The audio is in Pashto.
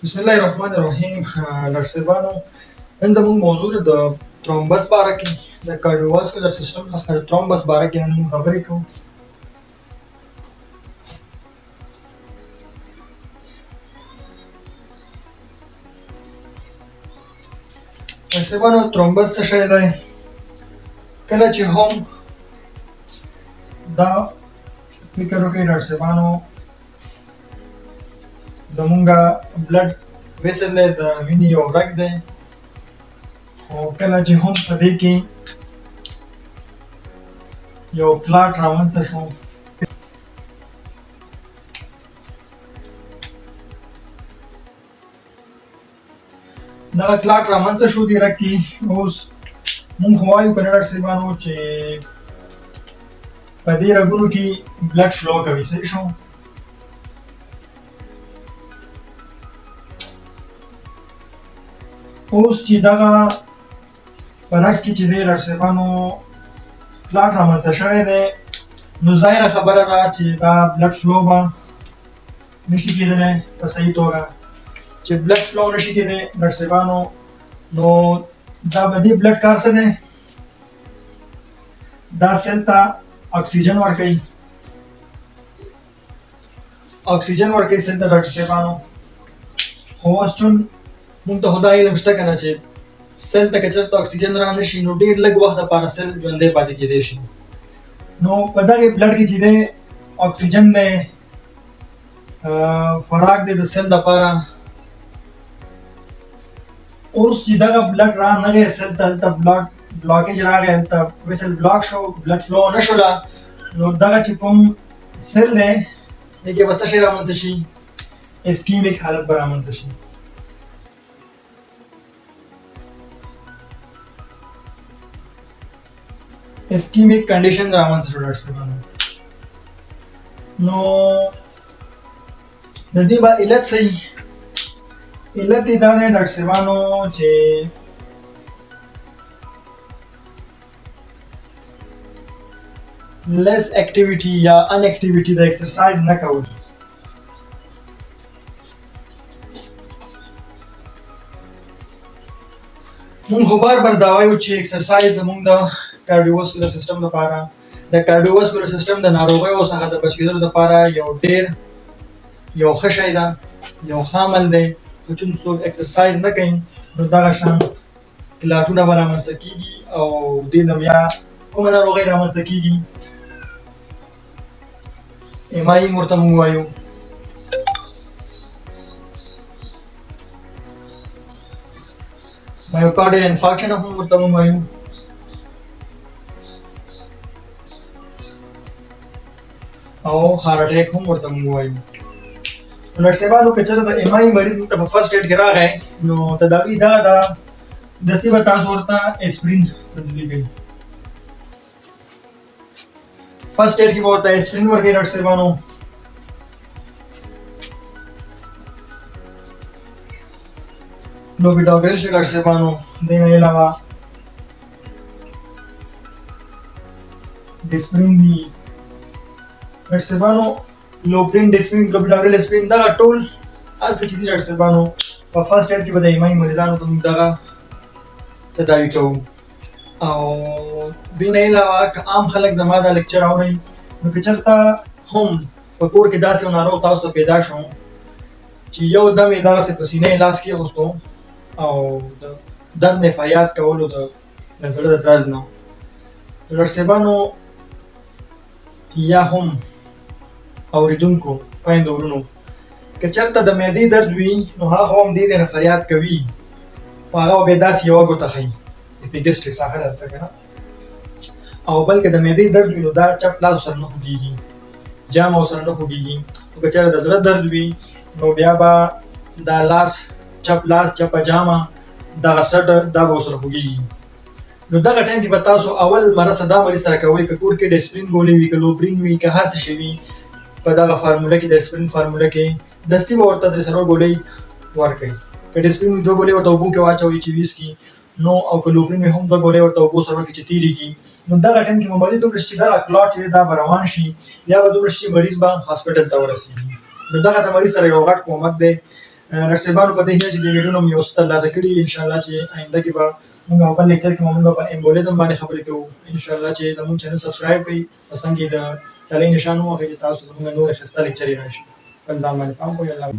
بسم الله الرحمن الرحیم. نرسبانو نن زموږ موضوع د ترومبس باره کې د کارډیوواسکولر سیستم څخه د ترومبس باره کې نن موږ خبرې کوو. نرسبانو ترومبس څه شی دی؟ کله چې هم دا فکر وکړئ نرسبانو زمونږه بلډ ویسل دی، د وینې یو رګ دی، خو کله چې هم په دې کې یو کلاټ رامنځته شو دغه کلاټ رامنځته شو دې رګ کې. اوس مونږ خو وایو که نه نرسبانو چې په دې رګونو کې بلډ فلو کوي، صحیح شو؟ اوس چې دغه په رګ کې چې دی نرسبانو کلاټ رامنځته شوی دی، نو ظاهره خبره ده چې دا بلډ فلو به نشي کېدلی په صحیح توګه. چې بلډ فلو نشي کېدی نرسبانو، نو دا به دې بلډ کار څه دی؟ دا سیل ته اکسیجن ورکوي، اکسیجن ورکوي سیل ته نرسبانو. خو اوس چون مونږ ته خو دا علم شته که نه چې سیل ته که چېرته اکسیجن را نه شي نو ډېر لږ وخت دپاره سیل ژوندی پاتې کېدی شي. نو په دغې بلډ کې چې دی اکسیجن دی، خوراک دی د سیل دپاره. اوس چې دغه بلډ رانغی سیل ته، هلته بلاکیج راغی، هلته ویسل بلاک شو، بلډ فلو نه شوله، نو دغه چې کوم سیل دی دې کې به څه شی رامنځته شي؟ اسکیمیک حالت به رامنځته شي. اسکیمیک کنډیشن رامنځته شو نرسبانو. نو د دې به علت څه وي؟ علت یې دا دی نرسبانو چې لیس اکټیویټي یا ان اکټیویټي د ایکسرسایز نه کول. مونږ خو بار بار دا وایو چې ایکسرسایز زموږ د کارډیوواسکولر سیستم لپاره، د کارډیوواسکولر سیستم د ناروغیو څخه د بچ کېدلو لپاره یو ښه شی ده، یو ښه عمل دی. خو چون څوک ایکسرسایز نه کوي نو دغه شان کلاټونه به رامنځته کېږي او دې نه بیا کومه ناروغۍ رامنځته کېږي؟ ایمایي ورته مونږ وایو. مایوکارډیل انفارکشن هم ورته مونږ وایو. او هارت اټیک هم ورته مونږ وایو. نو نرسبانو که چېرته د ایمایي مریض مونږ ته په فرسټ ایډ کې راغی نو تداوي دغه ده، دستي به تاسو ورته اسپرین تدویه کوي. فرسټ ایډ کې به ورته اسپرین ورکوي نرسبانو. کلوپیډوګرل شي نرسبانو. دې نه علاوه ډسپرین دي نرسبانو، لوپرین، ډسپرین، کلوپیډوګرل، اسپرین، دغه ټول هر څه چې دي نرسبانو په فرسټ ایډ کې به د ایمایي مریضانو ته موږ دغه تداوي کوو. او دې نه علاوه که عام خلک زما دا لیکچر اورئ نو که چېرته هم په کور کې داسې یو ناروغ تاسو ته پیدا شو چې یو دم یې دغسې په سینه یې لاس کېښوستو او د درد نه فریاد کولو د زړه د درد نه، نرسبانو یا هم اورېدونکو خویندو ورونو، که چېرته د معدې درد وي نو هغه هم دې نه فریاد کوي، خو هغه به بیا داسې یوه ګوته ښیي، اپیګسټریس هغه درته که نه، او بلکې د معدې درد وي نو دا چپ لاس ورسره نه خوږېږي، جام ورسره نه خوږېږي. خو که چېرته د زړه درد وي نو بیا به دا لاس، چپ لاس، چپه جامه، دغه سټ دا به ورسره خوږېږي. نو دغه ټایم کې به تاسو اول مرسته دا مریض سره کوئ، که کور کې ډسپرین ګولۍ وي، که لوپرین وي، که هر څه شی وي په دغه فارموله کې، د اسپرین فارموله کې دستي به ورته درې څلور ګولۍ ورکوئ. که ډسپرین وي دوه ګولۍ ورته اوبو کې واچوئ چې ویسکي، نو او که لوپرین وي هم دوه ګولۍ ورته اوبو سره ورکړئ چې تېرېږي. نو دغه ټایم کې به مریض دومره چې دغه کلاټ چې دی دا به روان شي، یا به دومره چې مریض به هاسپټل ته ورسېږي. نو دغه د مریض سره یو غټ کومک دی رسېبانو په دې هیله چې د ویډیو مو یو څه ترلاسه کړي وي انشاءالله چې آینده کې به موږ په بل لیکچر کې موږ په امبولیزم باندې خبرې کوو انشاءالله چې زموږ چینل سبسکرایب کړئ او څنګه د تلې نشان ووهئ چې تاسو زموږ نور ښایسته لیکچرې راشي خپل ځان باندې پام کوئ الله